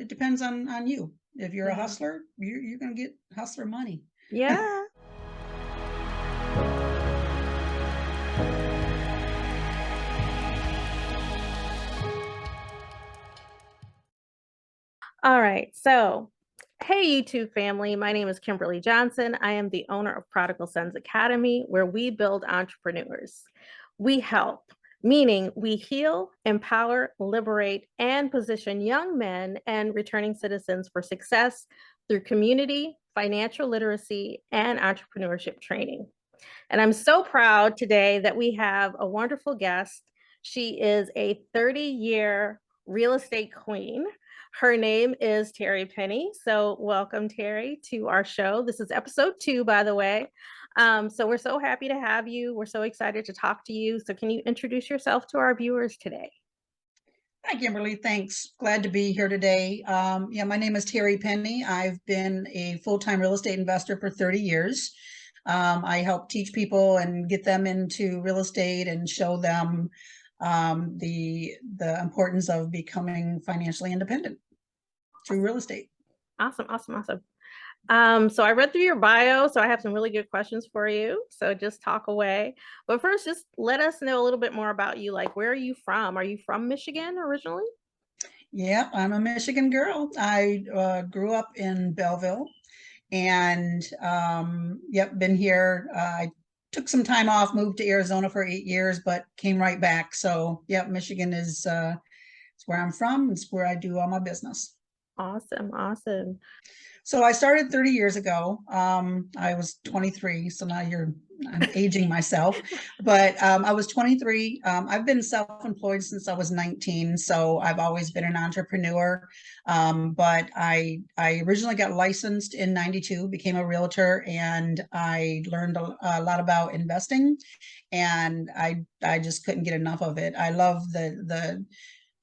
it depends on you. If you're a Yeah. hustler, you're going to get hustler money. Yeah. All right. So, hey, YouTube family. My name is Kimberly Johnson. I am the owner of Prodigal Sons Academy, where we build entrepreneurs. We help, meaning we heal, empower, liberate, and position young men and returning citizens for success through community, financial literacy, and entrepreneurship training. And I'm so proud today that we have a wonderful guest. She is a 30-year real estate queen. Her name is Terry Penny. So, welcome, Terry, to our show. This is episode 2, by the way. So, we're so happy to have you. We're so excited to talk to you. So, can you introduce yourself to our viewers today? Hi, Kimberly. Thanks. Glad to be here today. Yeah, my name is Terry Penny. I've been a full-time real estate investor for 30 years. I help teach people and get them into real estate and show them the importance of becoming financially independent through real estate. Awesome, awesome, awesome. So I read through your bio, so I have some really good questions for you. So just talk away. But first, just let us know a little bit more about you. Like, where are you from? Are you from Michigan originally? Yeah, I'm a Michigan girl. I grew up in Belleville and yep, been here. I took some time off, moved to Arizona for 8 years, but came right back. So yep, Michigan is where I'm from. It's where I do all my business. Awesome, awesome. So I started 30 years ago. I was 23, so now I'm aging myself, but I was 23. I've been self-employed since I was 19, so I've always been an entrepreneur. But I originally got licensed in 92, became a realtor, and I learned a lot about investing, and I just couldn't get enough of it. I love the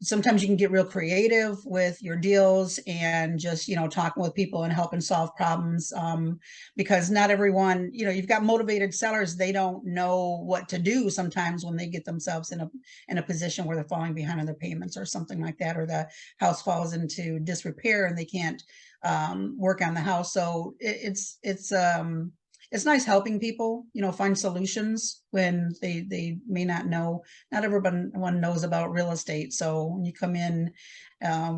sometimes you can get real creative with your deals and just talking with people and helping solve problems, because not everyone, you've got motivated sellers, they don't know what to do sometimes when they get themselves in a position where they're falling behind on their payments or something like that, or the house falls into disrepair and they can't work on the house. So it's nice helping people, find solutions when they may not know. Not everyone knows about real estate. So when you come in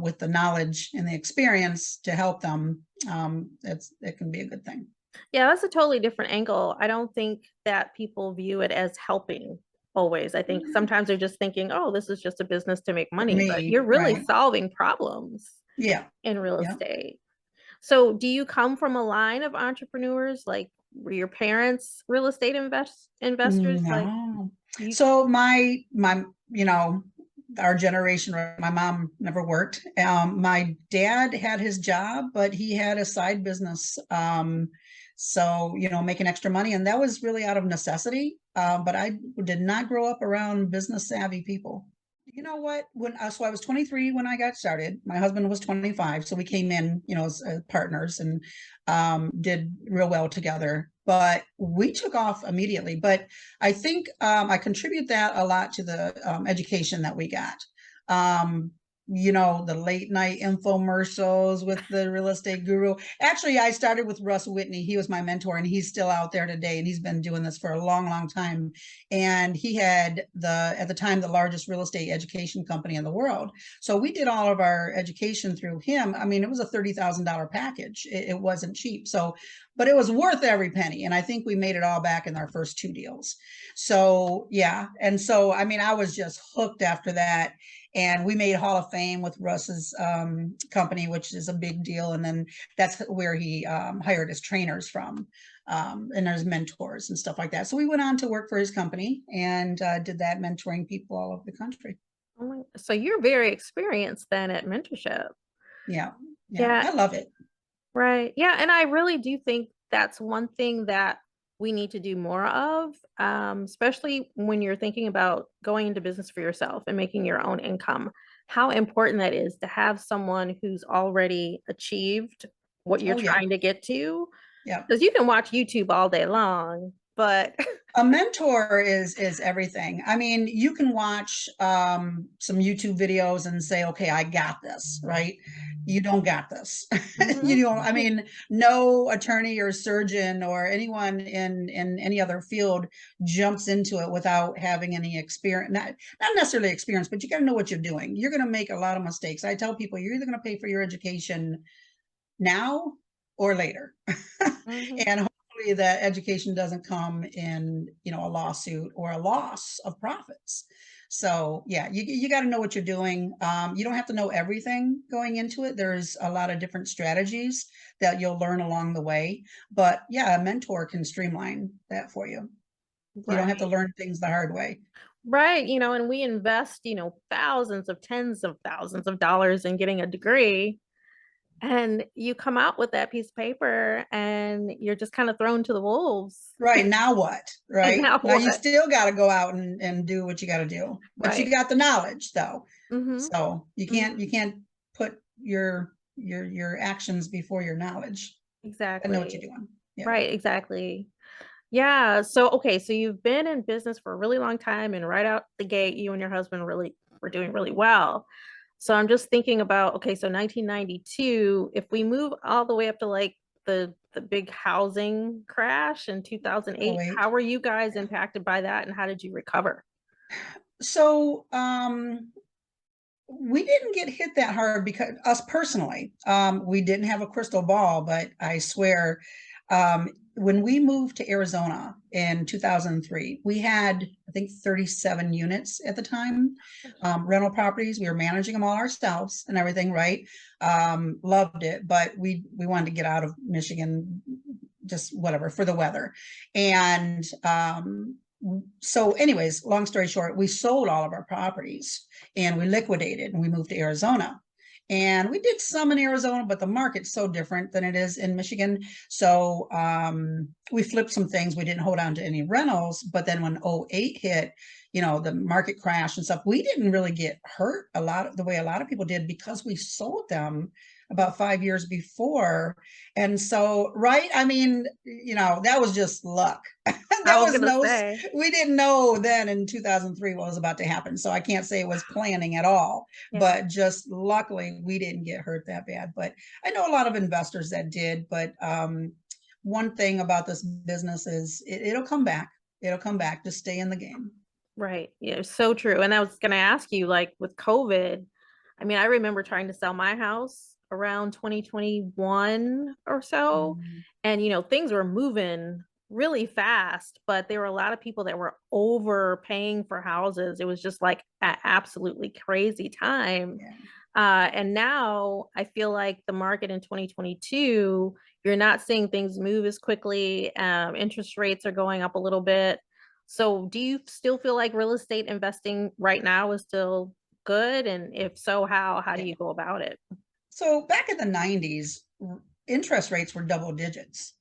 with the knowledge and the experience to help them, it can be a good thing. Yeah, that's a totally different angle. I don't think that people view it as helping always. I think sometimes they're just thinking, oh, this is just a business to make For money, but me, you're really right. solving problems Yeah. in real Yeah. estate. So, do you come from a line of entrepreneurs? Like, were your parents real estate investors? Like, No. you, So my our generation, right, my mom never worked. My dad had his job, but he had a side business. So making extra money, and that was really out of necessity. But I did not grow up around business savvy people. You know what? So I was 23 when I got started. My husband was 25, so we came in, as partners, and did real well together. But we took off immediately. But I think I contribute that a lot to the education that we got. Um, the late night infomercials with the real estate guru. Actually, I started with Russ Whitney. He was my mentor, and he's still out there today, and he's been doing this for a long, long time. And he had at the time, the largest real estate education company in the world. So we did all of our education through him. I mean, it was a $30,000 package. It wasn't cheap. So, but it was worth every penny. And I think we made it all back in our first 2 deals. So yeah. And so, I mean, I was just hooked after that. And we made Hall of Fame with Russ's company, which is a big deal. And then that's where he hired his trainers from, and his mentors and stuff like that. So we went on to work for his company and did that, mentoring people all over the country. so you're very experienced then at mentorship. Yeah. Yeah. Yeah, I love it. right. Yeah, and I really do think that's one thing that we need to do more of, especially when you're thinking about going into business for yourself and making your own income. How important that is to have someone who's already achieved what you're Oh, yeah. trying to get to. Yeah. Because you can watch YouTube all day long but A mentor is everything. I mean, you can watch some YouTube videos and say, okay, I got this, right? You don't got this. Mhm. You know, I mean, no attorney or surgeon or anyone in any other field jumps into it without having any experience, not necessarily experience, but you got to know what you're doing. You're going to make a lot of mistakes. I tell people you're either going to pay for your education now or later. Mhm. And hopefully that education doesn't come in, you know, a lawsuit or a loss of profits. So yeah, you got to know what you're doing. You don't have to know everything going into it. There's a lot of different strategies that you'll learn along the way. But yeah, a mentor can streamline that for you. You don't have to Right. learn things the hard way. Right, and we invest, thousands of tens of thousands of dollars in getting a degree, and you come out with that piece of paper and you're just kind of thrown to the wolves. Right. Now what? And Right. now Now you what? still got to go out and do what you got to do. But you Right. got the knowledge though. Mhm. So Mhm. you can't put your actions before your knowledge. I know what you're Exactly. doing. Yeah. Right, exactly. Yeah, so okay, so you've been in business for a really long time, and right out the gate you and your husband really were doing really well. So I'm just thinking about, okay, so 1992, if we move all the way up to like the big housing crash in Oh 2008, wait. how were you guys Yeah. impacted by that and how did you recover? So we didn't get hit that hard because us personally, we didn't have a crystal ball, but I swear, when we moved to Arizona in 2003, we had, I think, 37 units at the time, rental properties. We were managing them all ourselves and everything, right? Loved it, but we wanted to get out of Michigan, just whatever, for the weather. And so anyways, long story short, we sold all of our properties and we liquidated and we moved to Arizona. And we did some in Arizona, but the market's so different than it is in Michigan. So we flipped some things. We didn't hold on to any rentals. But then when '08 hit, you know, the market crashed and stuff, we didn't really get hurt a lot of the way a lot of people did because we sold them about 5 years before. And so, right, I mean, you know, that was just luck. I That was was gonna no, say, we didn't know then in 2003 what was about to happen. So I can't say it was planning at all, yeah, but just luckily we didn't get hurt that bad. But I know a lot of investors that did. But one thing about this business is it'll come back. It'll come back. Just stay in the game. right. Yeah, so true. And I was gonna ask you, like with COVID, I mean, I remember trying to sell my house around 2021 or so, Mhm. and things were moving really fast, but there were a lot of people that were overpaying for houses. It was just like an absolutely crazy time. Yeah. And now I feel like the market in 2022, you're not seeing things move as quickly. Interest rates are going up a little bit. So, do you still feel like real estate investing right now is still good? And if so, how? How do Yeah. you go about it? So back in the 90s, interest rates were double digits.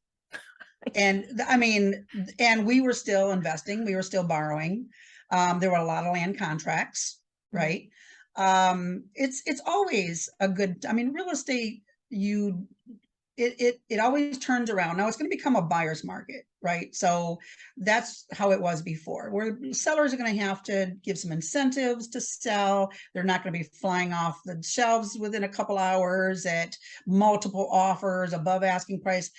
And I mean, and we were still investing, we were still borrowing. There were a lot of land contracts, Mhm. right? It's always a good, I mean, real estate, you it always turns around. Now it's going to become a buyer's market, right? So that's how it was before, where sellers are going to have to give some incentives to sell. They're not going to be flying off the shelves within a couple hours at multiple offers above asking price.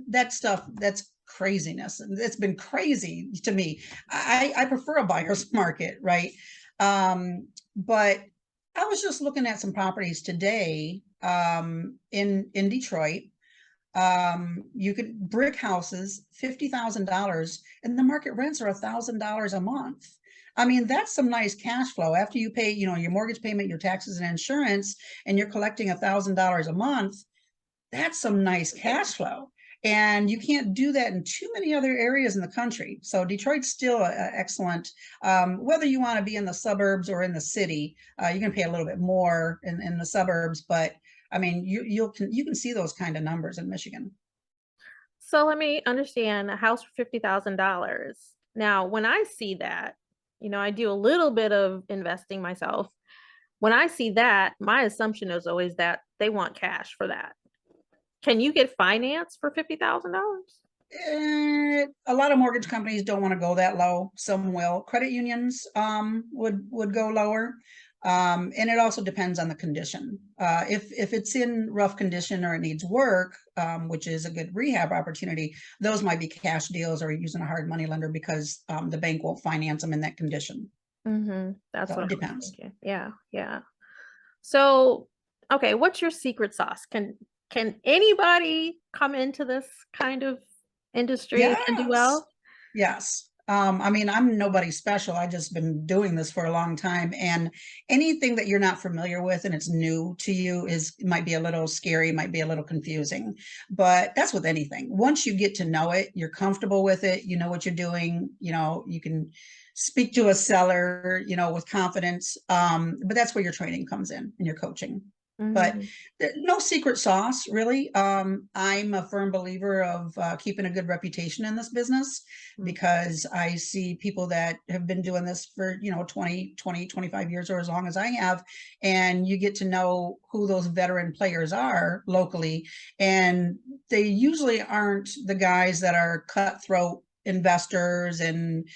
That stuff, that's craziness. It's been crazy to me. I prefer a buyer's market, right? But I was just looking at some properties today in Detroit. You could brick houses, $50,000, and the market rents are $1,000 a month. I mean, that's some nice cash flow after you pay, you know, your mortgage payment, your taxes and insurance, and you're collecting $1,000 a month. That's some nice cash flow. And you can't do that in too many other areas in the country. So Detroit's still excellent. Whether you want to be in the suburbs or in the city, you can pay a little bit more in the suburbs, but I mean, you can see those kind of numbers in Michigan. So let me understand a house for $50,000. Now, when I see that, I do a little bit of investing myself. When I see that, my assumption is always that they want cash for that. Can you get finance for $50,000? A lot of mortgage companies don't want to go that low. Some will. Credit unions would go lower. And it also depends on the condition. If it's in rough condition or it needs work, which is a good rehab opportunity, those might be cash deals or using a hard money lender because the bank won't finance them in that condition. That's So what it I was depends. thinking. Yeah, yeah. So, okay, what's your secret sauce? Can anybody come into this kind of industry and do Yes. well? Yes. I mean, I'm nobody special. I just been doing this for a long time, and anything that you're not familiar with and it's new to you might be a little scary, might be a little confusing. But that's with anything. Once you get to know it, you're comfortable with it, you know what you're doing, you can speak to a seller, with confidence. But that's where your training comes in and your coaching. But Mhm. no secret sauce, really. I'm a firm believer of keeping a good reputation in this business Mm. because I see people that have been doing this for, 25 years or as long as I have. And you get to know who those veteran players are locally. And they usually aren't the guys that are cutthroat investors and,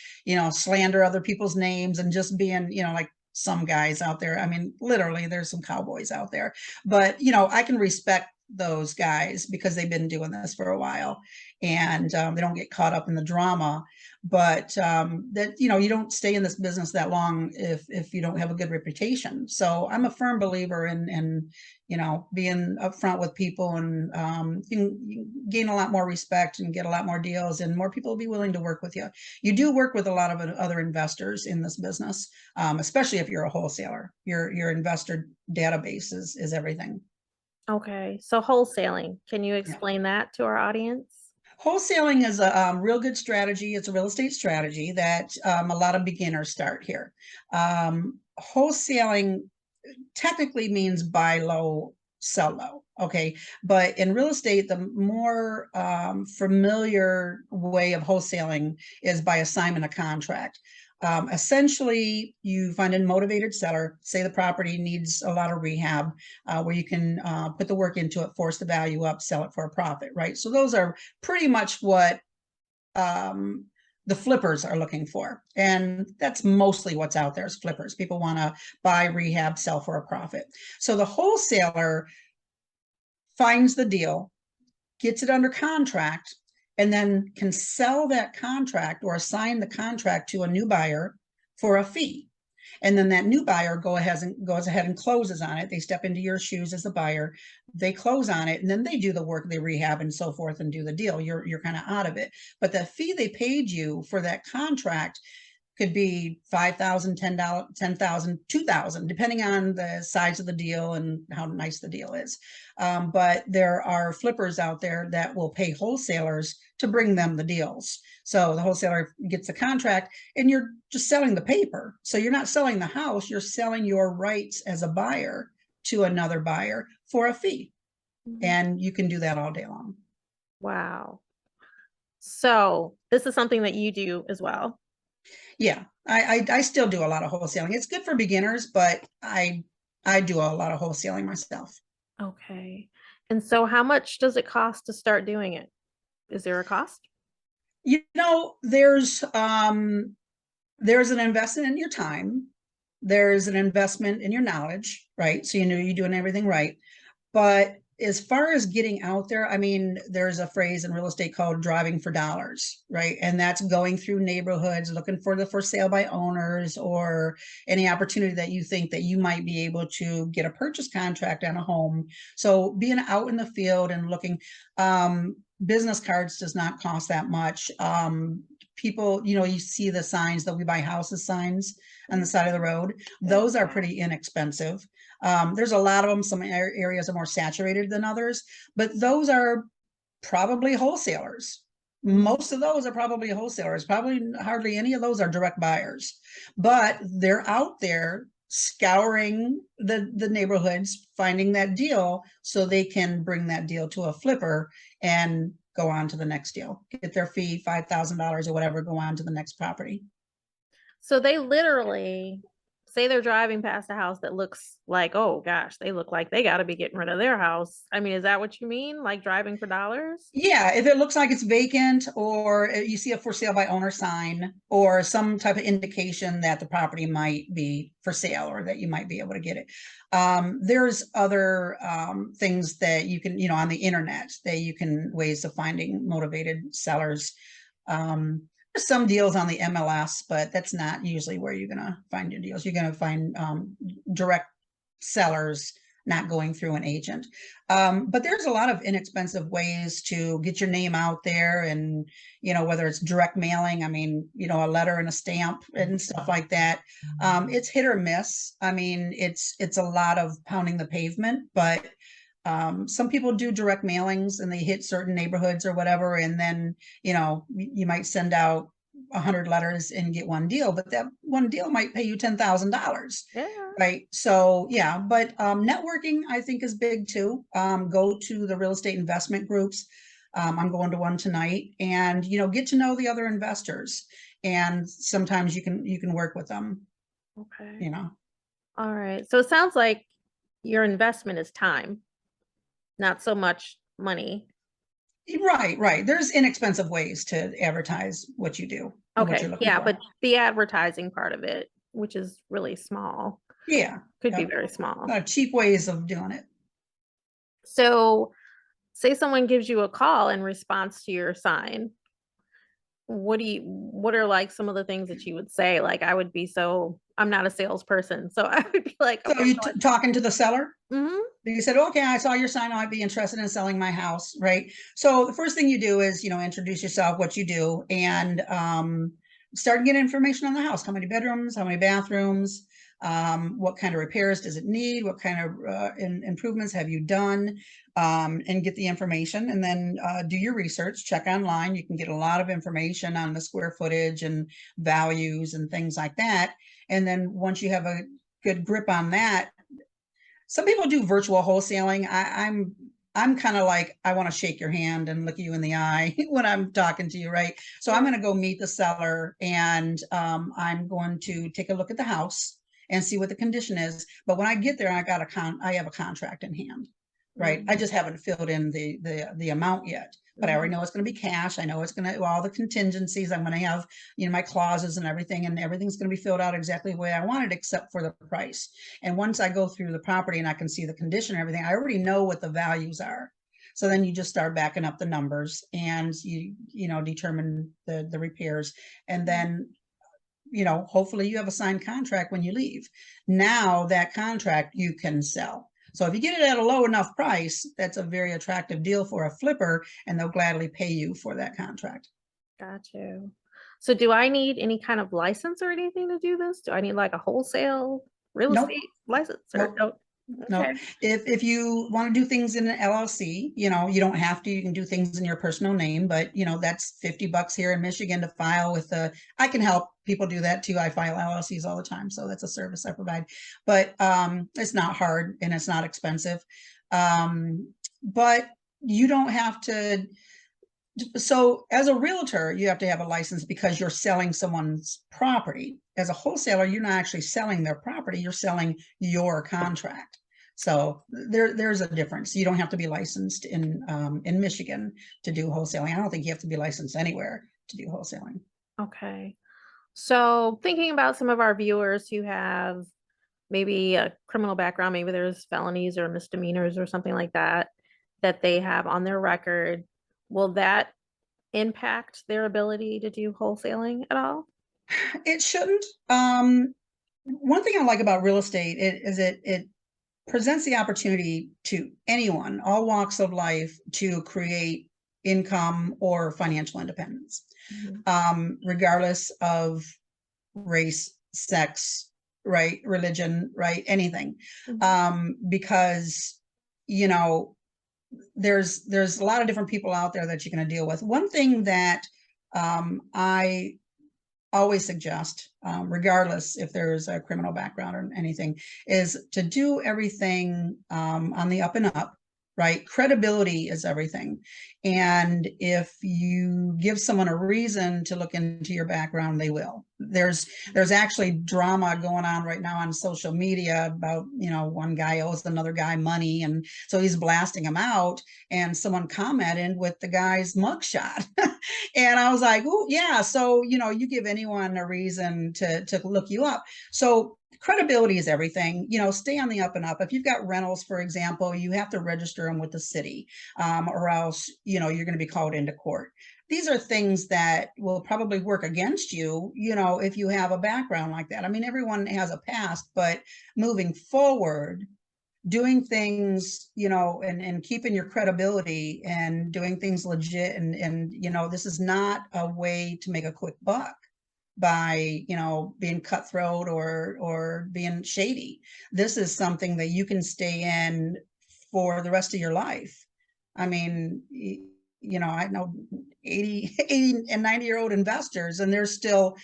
slander other people's names and just being, like some guys out there. I mean, literally, there's some cowboys out there, but I can respect those guys because they've been doing this for a while, and they don't get caught up in the drama. But that you don't stay in this business that long if you don't have a good reputation. So I'm a firm believer in being upfront with people, and you can gain a lot more respect and get a lot more deals, and more people will be willing to work with you. You do work with a lot of other investors in this business, especially if you're a wholesaler. Your investor database is everything. Okay, so wholesaling, can you Yeah. explain that to our audience? Wholesaling is a real good strategy. It's a real estate strategy that a lot of beginners start here. Wholesaling technically means buy low, sell low. Okay. But in real estate, the more familiar way of wholesaling is by assignment of contract. Essentially, you find a motivated seller, say the property needs a lot of rehab, where you can put the work into it, force the value up, sell it for a profit, right? So those are pretty much what um, the flippers are looking for. And that's mostly what's out there is flippers. People want to buy, rehab, sell for a profit. So the wholesaler finds the deal, gets it under contract, and then can sell that contract or assign the contract to a new buyer for a fee. And then that new buyer goes ahead and closes on it. They step into your shoes as the buyer, they close on it, and then they do the work, they rehab and so forth and do the deal. You're kind of out of it. But the fee they paid you for that contract could be $5,000, $10, 10,000, 2,000, depending on the size of the deal and how nice the deal is. But there are flippers out there that will pay wholesalers to bring them the deals. So the wholesaler gets a contract and you're just selling the paper. So you're not selling the house, you're selling your rights as a buyer to another buyer for a fee. Mhm. And you can do that all day long. Wow. So this is something that you do as well. Yeah, I still do a lot of wholesaling. It's good for beginners, but I do a lot of wholesaling myself. Okay. And so how much does it cost to start doing it? Is there a cost? There's an investment in your time. There's an investment in your knowledge, right? So you're doing everything right. But as far as getting out there, I mean, there's a phrase in real estate called driving for dollars, right? And that's going through neighborhoods, looking for the for sale by owners or any opportunity that you think that you might be able to get a purchase contract on a home. So being out in the field and looking, business cards does not cost that much. People, you see the signs that we buy houses signs on the side of the road. Those are pretty inexpensive. There's a lot of them. Some areas are more saturated than others, but those are probably wholesalers. Mhm. Most of those are probably wholesalers. Probably hardly any of those are direct buyers, but they're out there scouring the neighborhoods, finding that deal so they can bring that deal to a flipper and go on to the next deal, get their fee, $5,000 or whatever, go on to the next property. So they literally say they're driving past a house that looks like, oh gosh, they look like they got to be getting rid of their house. I mean, is that what you mean? Like driving for dollars? Yeah, if it looks like it's vacant, or you see a for sale by owner sign, or some type of indication that the property might be for sale, or that you might be able to get it. There's other things that you can, on the internet, that you can, ways of finding motivated sellers. There's some deals on the MLS, but that's not usually where you're gonna find your deals. You're gonna find direct sellers, not going through an agent. But there's a lot of inexpensive ways to get your name out there, and, whether it's direct mailing, I mean, a letter and a stamp and stuff like that. It's hit or miss. I mean, it's a lot of pounding the pavement, but some people do direct mailings and they hit certain neighborhoods or whatever. And then, you might send out 100 letters and get one deal, but that one deal might pay you $10,000. Yeah. Right. So, yeah, but networking, I think, is big too. Go to the real estate investment groups. I'm going to one tonight, and, get to know the other investors. And sometimes you can work with them. Okay. All right. So it sounds like your investment is time, not so much money. Right. There's inexpensive ways to advertise what you do. Okay. Yeah, but the advertising part of it, which is really small. Yeah. Could be very small. Cheap ways of doing it. So say someone gives you a call in response to your sign. What are like some of the things that you would say? Like, I'm not a salesperson, so I would be like, so you talking to the seller? Mm-hmm. You said, okay, I saw your sign. I might be interested in selling my house, right? So the first thing you do is, introduce yourself, what you do, and start getting information on the house. How many bedrooms, how many bathrooms, what kind of repairs does it need, what kind of improvements have you done, and get the information. And then do your research, check online. You can get a lot of information on the square footage and values and things like that. And then once you have a good grip on that, some people do virtual wholesaling. I'm kind of like, I want to shake your hand and look you in the eye when I'm talking to you, right? So I'm going to go meet the seller, and I'm going to take a look at the house and see what the condition is. But when I get there, I have a contract in hand, right? I just haven't filled in the amount yet, but I already know it's going to be cash. I know it's going to, all the contingencies. I'm going to have, my clauses and everything's going to be filled out exactly the way I want it, except for the price. And once I go through the property and I can see the condition and everything, I already know what the values are. So then you just start backing up the numbers, and you determine the repairs, and then, hopefully you have a signed contract when you leave. Now that contract you can sell. So if you get it at a low enough price, that's a very attractive deal for a flipper, and they'll gladly pay you for that contract. Got you. So do I need any kind of license or anything to do this? Do I need like a wholesale real estate license? Or Nope. No, okay. if you want to do things in an LLC, you don't have to. You can do things in your personal name, but that's $50 here in Michigan to file with I can help people do that too. I file LLCs all the time, so that's a service I provide. But it's not hard and it's not expensive. But you don't have to. So as a realtor, you have to have a license because you're selling someone's property. As a wholesaler, you're not actually selling their property, you're selling your contract. So there's a difference. You don't have to be licensed in Michigan to do wholesaling. I don't think you have to be licensed anywhere to do wholesaling. Okay. So thinking about some of our viewers who have maybe a criminal background, maybe there's felonies or misdemeanors or something like that they have on their record, will that impact their ability to do wholesaling at all? It shouldn't. One thing I like about real estate is it presents the opportunity to anyone, all walks of life, to create income or financial independence, regardless of race, sex, right, religion, right, anything, because there's a lot of different people out there that you're going to deal with. One thing that I always suggest, regardless if there's a criminal background or anything, is to do everything on the up and up, right? Credibility is everything. And if you give someone a reason to look into your background, they will. There's actually drama going on right now on social media about, one guy owes another guy money, and so he's blasting him out, and someone commented with the guy's mugshot. And I was like, oh yeah, so you give anyone a reason to look you up. So credibility is everything. Stay on the up and up. If you've got rentals, for example, you have to register them with the city, or else you're going to be called into court. These are things that will probably work against you, if you have a background like that. I mean, everyone has a past, but moving forward, doing things, and keeping your credibility and doing things legit, and this is not a way to make a quick buck by being cutthroat or being shady. This is something that you can stay in for the rest of your life. I mean, I know 80 and 90-year-old investors, and they're still,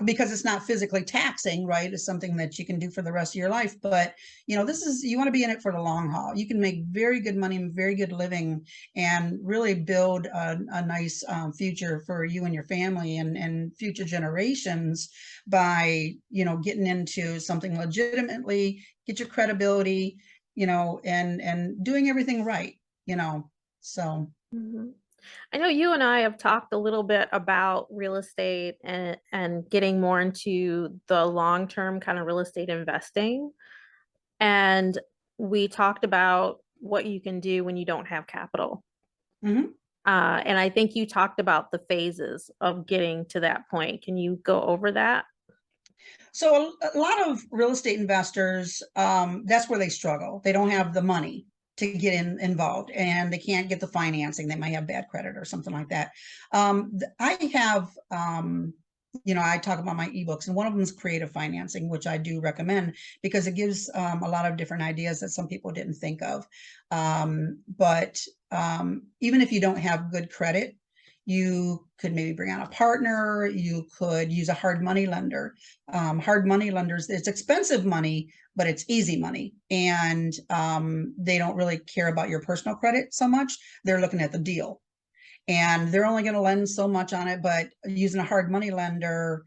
because it's not physically taxing, right? It's something that you can do for the rest of your life. But, you want to be in it for the long haul. You can make very good money and very good living and really build a nice future for you and your family and future generations by, getting into something legitimately, get your credibility, and doing everything right, so. Mm-hmm. I know you and I have talked a little bit about real estate and getting more into the long-term kind of real estate investing. And we talked about what you can do when you don't have capital. Mm-hmm. And I think you talked about the phases of getting to that point. Can you go over that? So a lot of real estate investors, that's where they struggle. They don't have the money to get involved, and they can't get the financing. They might have bad credit or something like that. I have, I talk about my ebooks, and one of them is creative financing, which I do recommend because it gives a lot of different ideas that some people didn't think of. But even if you don't have good credit, you could maybe bring on a partner. You could use a hard money lender. Hard money lenders, it's expensive money, but it's easy money. And they don't really care about your personal credit so much. They're looking at the deal. And they're only going to lend so much on it. But using a hard money lender,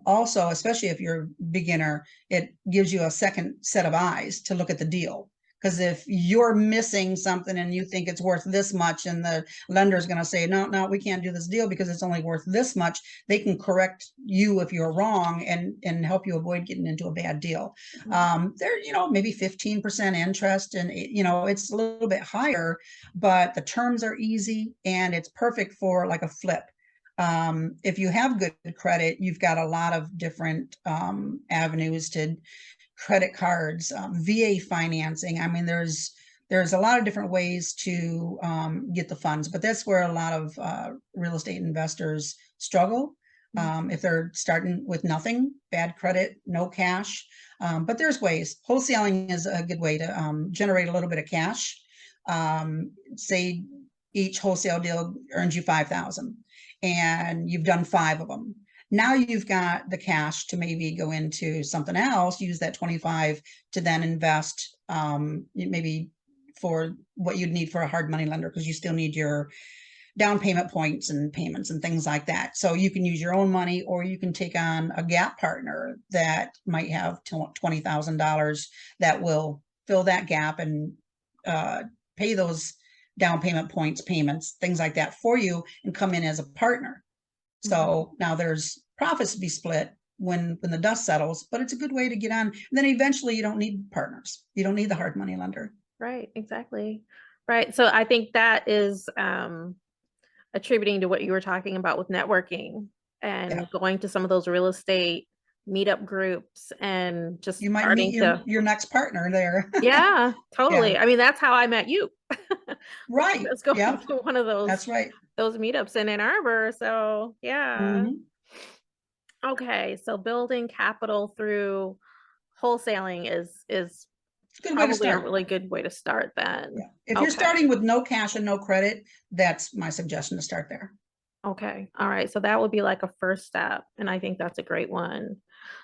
also, especially if you're a beginner, it gives you a second set of eyes to look at the deal. Because if you're missing something and you think it's worth this much, and the lender is going to say, no, we can't do this deal because it's only worth this much, they can correct you if you're wrong and help you avoid getting into a bad deal. They're, maybe 15% interest, and, it's a little bit higher, but the terms are easy and it's perfect for like a flip. If you have good credit, you've got a lot of different avenues to credit cards, VA financing. I mean, there's a lot of different ways to get the funds, but that's where a lot of real estate investors struggle. If they're starting with nothing, bad credit, no cash. But there's ways. Wholesaling is a good way to generate a little bit of cash. Say each wholesale deal earns you $5,000 and you've done 5 of them. Now you've got the cash to maybe go into something else, use that 25 to then invest, maybe for what you'd need for a hard money lender, because you still need your down payment points and payments and things like that. So you can use your own money, or you can take on a gap partner that might have $20,000 that will fill that gap and pay those down payment points, payments, things like that for you, and come in as a partner. So now there's profits to be split when the dust settles, but it's a good way to get on. And then eventually you don't need partners. You don't need the hard money lender. Right, exactly. Right. So I think that is attributing to what you were talking about with networking and going to some of those real estate meetup groups and just you might meet your next partner there. Yeah, totally. Yeah. I mean, that's how I met you. Right. Let's go to one of those. That's right. Those meetups in Ann Arbor. So yeah. Okay. So building capital through wholesaling is probably a really good way to start then. Yeah. If you're starting with no cash and no credit, that's my suggestion to start there. Okay. All right. So that would be like a first step. And I think that's a great one.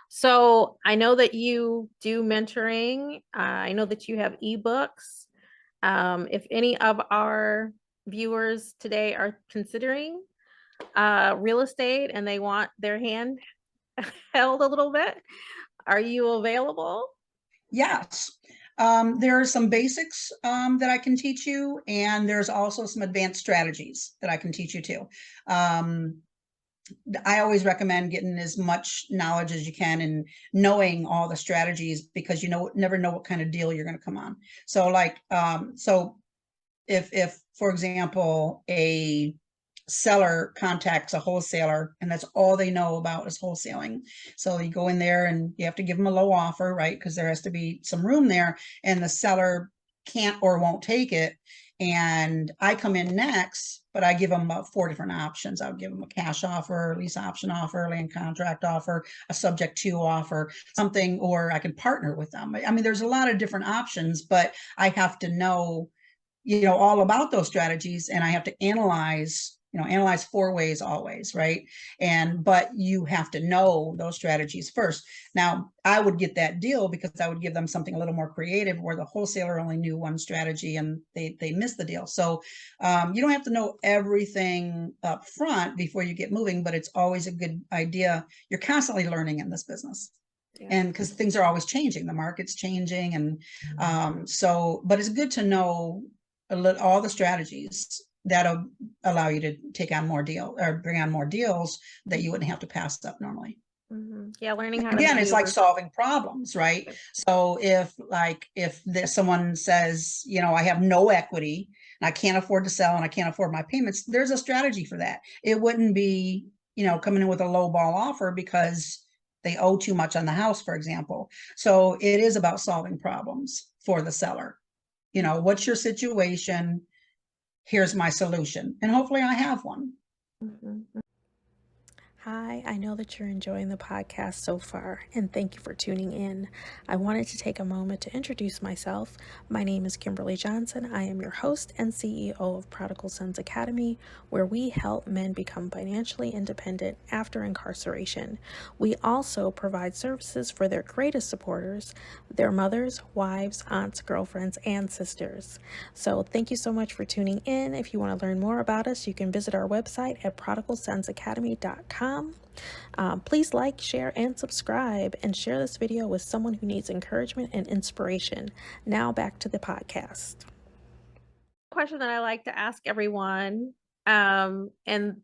So I know that you do mentoring. I know that you have ebooks. If any of our viewers today are considering real estate and they want their hand held a little bit, are you available? Yes. There are some basics that I can teach you, and there's also some advanced strategies that I can teach you too. I always recommend getting as much knowledge as you can and knowing all the strategies, because never know what kind of deal you're going to come on. So like, so if for example, a seller contacts a wholesaler and that's all they know about is wholesaling. So you go in there and you have to give them a low offer, right? Because there has to be some room there, and the seller can't or won't take it. And I come in next, but I give them about 4 different options. I'll give them a cash offer, lease option offer, land contract offer, a subject to offer, something, or I can partner with them. I mean, there's a lot of different options, but I have to know, all about those strategies, and I have to analyze 4 ways always, right? But you have to know those strategies first. Now, I would get that deal because I would give them something a little more creative, where the wholesaler only knew one strategy and they missed the deal. So you don't have to know everything up front before you get moving, but it's always a good idea. You're constantly learning in this business. Yeah. And because things are always changing, the market's changing. And but it's good to know all the strategies that'll allow you to take on more deal or bring on more deals that you wouldn't have to pass up normally. Mm-hmm. Yeah, learning how to again, it's like solving problems, right? So if someone says, I have no equity and I can't afford to sell and I can't afford my payments, there's a strategy for that. It wouldn't be, coming in with a low ball offer because they owe too much on the house, for example. So it is about solving problems for the seller. What's your situation? Here's my solution. And hopefully I have one. Mm-hmm. Hi, I know that you're enjoying the podcast so far, and thank you for tuning in. I wanted to take a moment to introduce myself. My name is Kimberly Johnson. I am your host and CEO of Prodigal Sons Academy, where we help men become financially independent after incarceration. We also provide services for their greatest supporters, their mothers, wives, aunts, girlfriends, and sisters. So thank you so much for tuning in. If you want to learn more about us, you can visit our website at prodigalsonsacademy.com. Please like, share, and subscribe, and share this video with someone who needs encouragement and inspiration. Now back to the podcast. Question that I like to ask everyone, and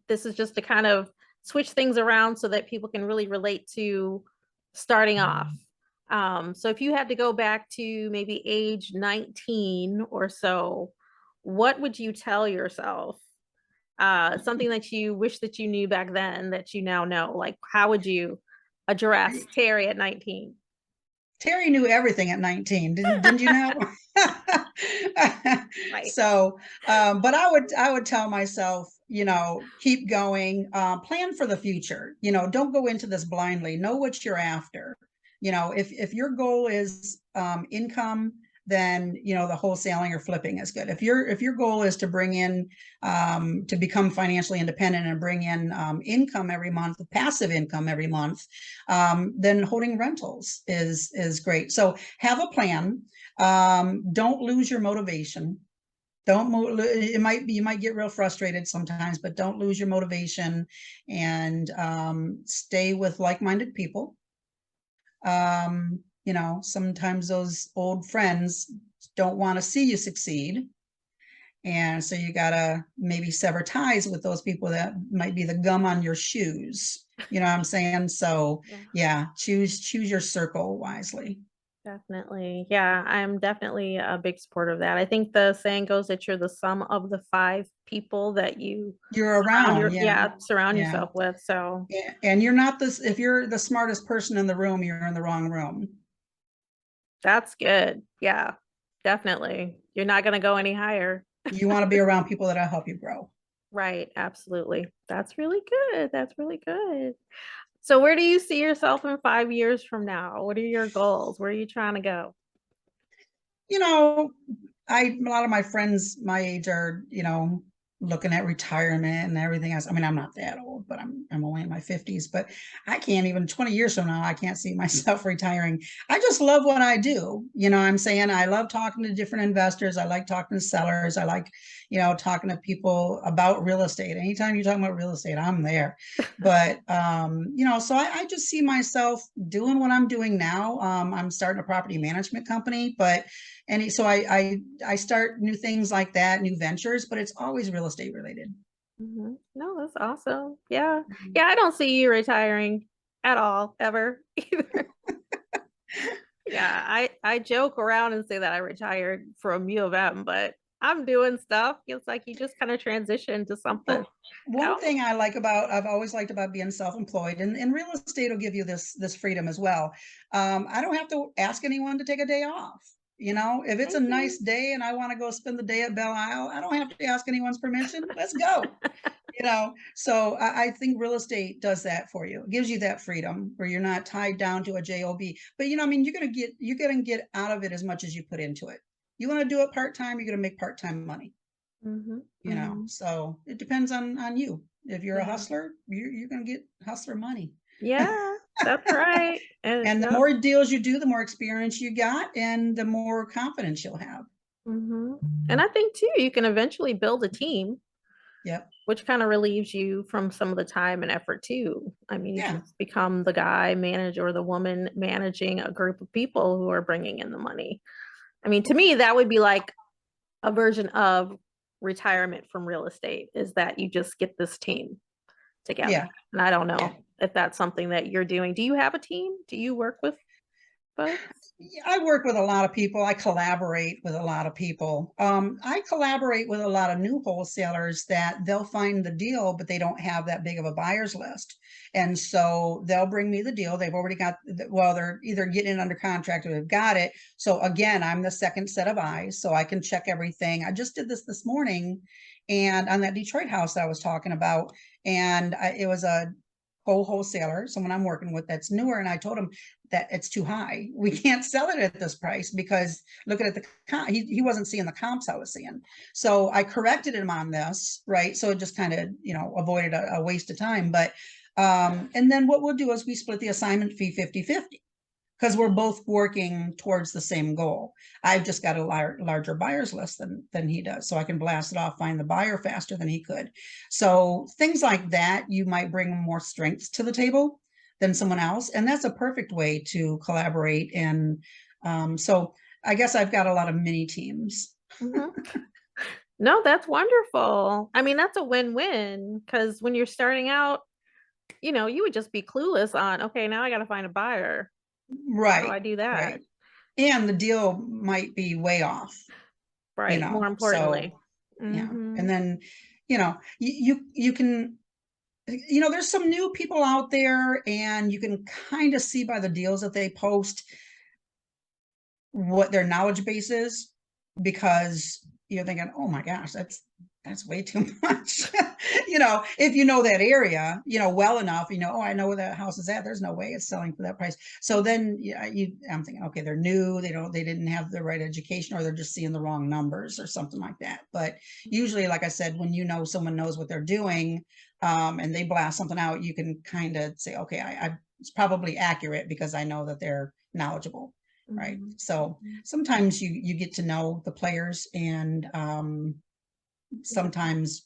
this is just to kind of switch things around so that people can really relate to starting off. So if you had to go back to maybe age 19 or so, what would you tell yourself? Something that you wish that you knew back then that you now know? Like, how would you address Terry at 19? Terry knew everything at 19. Didn't you know? Right. So, but I would tell myself, keep going, plan for the future. Don't go into this blindly. Know what you're after. If your goal is income, then the wholesaling or flipping is good. If your goal is to bring in to become financially independent and bring in income every month, passive income every month, then holding rentals is great. So have a plan. Don't lose your motivation. You might get real frustrated sometimes, but don't lose your motivation, and stay with like-minded people. Sometimes those old friends don't want to see you succeed. And so you gotta maybe sever ties with those people that might be the gum on your shoes. You know what I'm saying? So yeah, choose your circle wisely. Definitely. Yeah, I'm definitely a big supporter of that. I think the saying goes that you're the sum of the 5 people that you're around. Surround yourself with. So and you're not if you're the smartest person in the room, you're in the wrong room. That's good. Yeah, definitely. You're not going to go any higher. You want to be around people that'll help you grow. Right. Absolutely. That's really good. That's really good. So where do you see yourself in 5 years from now? What are your goals? Where are you trying to go? A lot of my friends my age are, looking at retirement and everything else. I mean, I'm not that old, but I'm only in my 50s, but I can't even 20 years from now, I can't see myself retiring. I just love what I do. You know, I'm saying I love talking to different investors. I like talking to sellers. I like, you know, talking to people about real estate. Anytime you're talking about real estate, I'm there. But you know, so I just see myself doing what I'm doing now. I'm starting a property management company, but and so I start new things like that, new ventures, but it's always real estate related. No, that's awesome. Yeah. Yeah, I don't see you retiring at all, ever either. Yeah, I joke around and say that I retired from U of M, but I'm doing stuff. It's like you just kind of transition to something Well, one else. thing I've always liked about being self-employed, and real estate will give you this freedom as well. I don't have to ask anyone to take a day off. You know, if it's a Thank nice you. day and I want to go spend the day at Belle Isle, I don't have to ask anyone's permission. Let's go. You know, so I think real estate does that for you. It gives you that freedom where you're not tied down to a job. But you know, I mean, you're gonna get out of it as much as you put into it. You want to do it part-time, you're gonna make part-time money. You know, so it depends on you. If you're a Yeah. hustler, you're gonna get hustler money. Yeah, that's right. And And the no. more deals you do, the more experience you got, and the more confidence you'll have. And I think too, you can eventually build a team, Yep. which kind of relieves you from some of the time and effort too. I mean, you Yeah. just become the guy manage or the woman managing a group of people who are bringing in the money. I mean, to me, that would be like a version of retirement from real estate, is that you just get this team together. Yeah. And I don't Yeah. know if that's something that you're doing. Do you have a team? Do you work with folks? Yeah, I work with a lot of people. I collaborate with a lot of people. I collaborate with a lot of new wholesalers that they'll find the deal, but they don't have that big of a buyer's list. And so they'll bring me the deal. They've already got, well, they're either getting it under contract or they've got it. So again, I'm the second set of eyes, so I can check everything. I just did this morning, and on that Detroit house that I was talking about, and it was a wholesaler, someone I'm working with that's newer, and I told him that it's too high. We can't sell it at this price because looking at he wasn't seeing the comps I was seeing. So I corrected him on this, right? So it just kind of, you know, avoided a waste of time. But and then what we'll do is we split the assignment fee 50-50 because we're both working towards the same goal. I've just got a larger buyer's list than he does, so I can blast it off, find the buyer faster than he could. So things like that, you might bring more strengths to the table than someone else, and that's a perfect way to collaborate. And so I guess I've got a lot of mini teams. No, that's wonderful. I mean, that's a win-win, because when you're starting out, you would just be clueless on, okay, now I got to find a buyer. How do Right, I do that? right. And the deal might be way off, you Right. know. More So importantly. yeah, Hmm. and then you know you can, you know, there's some new people out there, and you can kind of see by the deals that they post what their knowledge base is, because you're thinking, oh my gosh, that's way too much. You know, if you know that area, you know, well enough, you know, oh, I know where that house is at. There's no way it's selling for that price. So then I'm thinking, okay, they're new, they didn't have the right education, or they're just seeing the wrong numbers or something like that. But usually, like I said, when you know someone knows what they're doing, and they blast something out, you can kind of say, okay, it's probably accurate because I know that they're knowledgeable. Right. So sometimes you get to know the players, and Yeah. sometimes,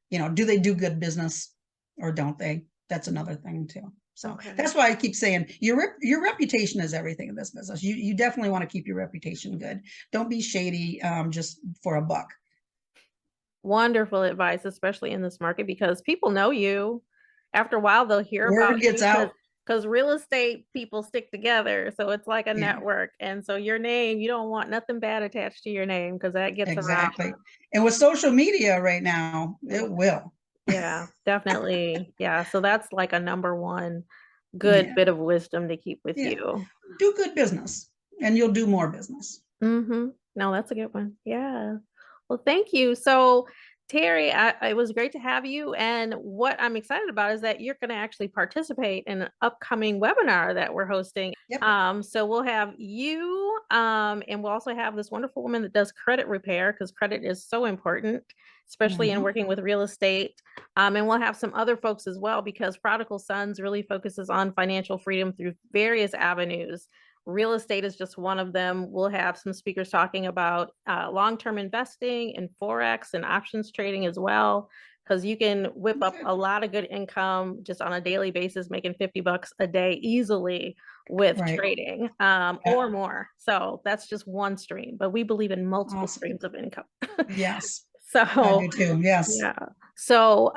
you know, do they do good business or don't they? That's another thing too. So Okay. that's why I keep saying your reputation is everything in this business. You definitely want to keep your reputation good. Don't be shady just for a buck. Wonderful advice, especially in this market, because people know you. After a while, they'll hear Word about gets you, out. because real estate people stick together. So it's like a Yeah, network. And so your name, you don't want nothing bad attached to your name, because that gets around. exactly. And with social media right now, Oh, it will. yeah, definitely. Yeah. So that's like a number one good Yeah, bit of wisdom to keep with yeah. you. Do good business, and you'll do more business. No, that's a good one. Yeah. Well, thank you. So Terry, it was great to have you. And what I'm excited about is that you're going to actually participate in an upcoming webinar that we're hosting. Yep. So we'll have you, and we'll also have this wonderful woman that does credit repair, because credit is so important, especially in working with real estate. And we'll have some other folks as well, because Prodigal Sons really focuses on financial freedom through various avenues. Real estate is just one of them. We'll have some speakers talking about long-term investing and Forex and options trading as well, because you can whip up a lot of good income just on a daily basis, making $50 a day easily with trading or more. So that's just one stream, but we believe in multiple streams of income. Yes. So I do too. Yes. Yeah. So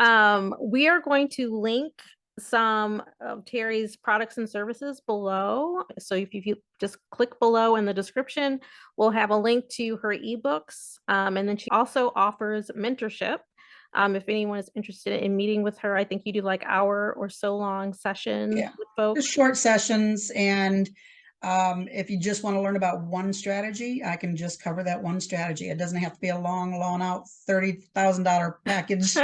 we are going to link some of Terry's products and services below. So if you just click below in the description, we'll have a link to her ebooks. And then she also offers mentorship. If anyone is interested in meeting with her, I think you do like hour or so long sessions with folks. Just short sessions. And if you just want to learn about one strategy, I can just cover that one strategy. It doesn't have to be a long, out $30,000 package.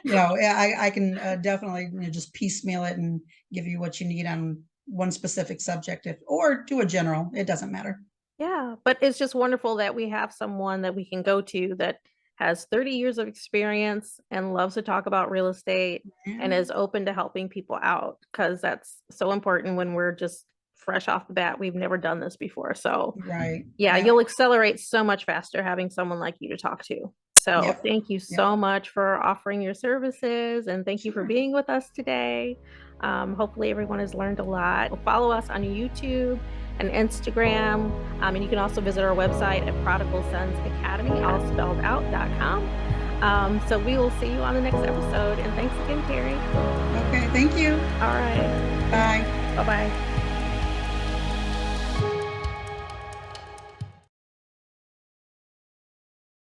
I can definitely just piecemeal it and give you what you need on one specific subject, or do a general. It doesn't matter. Yeah, but it's just wonderful that we have someone that we can go to that has 30 years of experience and loves to talk about real estate and is open to helping people out, because that's so important when we're just fresh off the bat. We've never done this before. So you'll accelerate so much faster having someone like you to talk to. So thank you so much for offering your services, and thank you for being with us today. Hopefully everyone has learned a lot. Follow us on YouTube and Instagram. And you can also visit our website at prodigalsonsacademy.com. So we will see you on the next episode. And thanks again, Terry. Okay, thank you. All right. Bye. Bye-bye.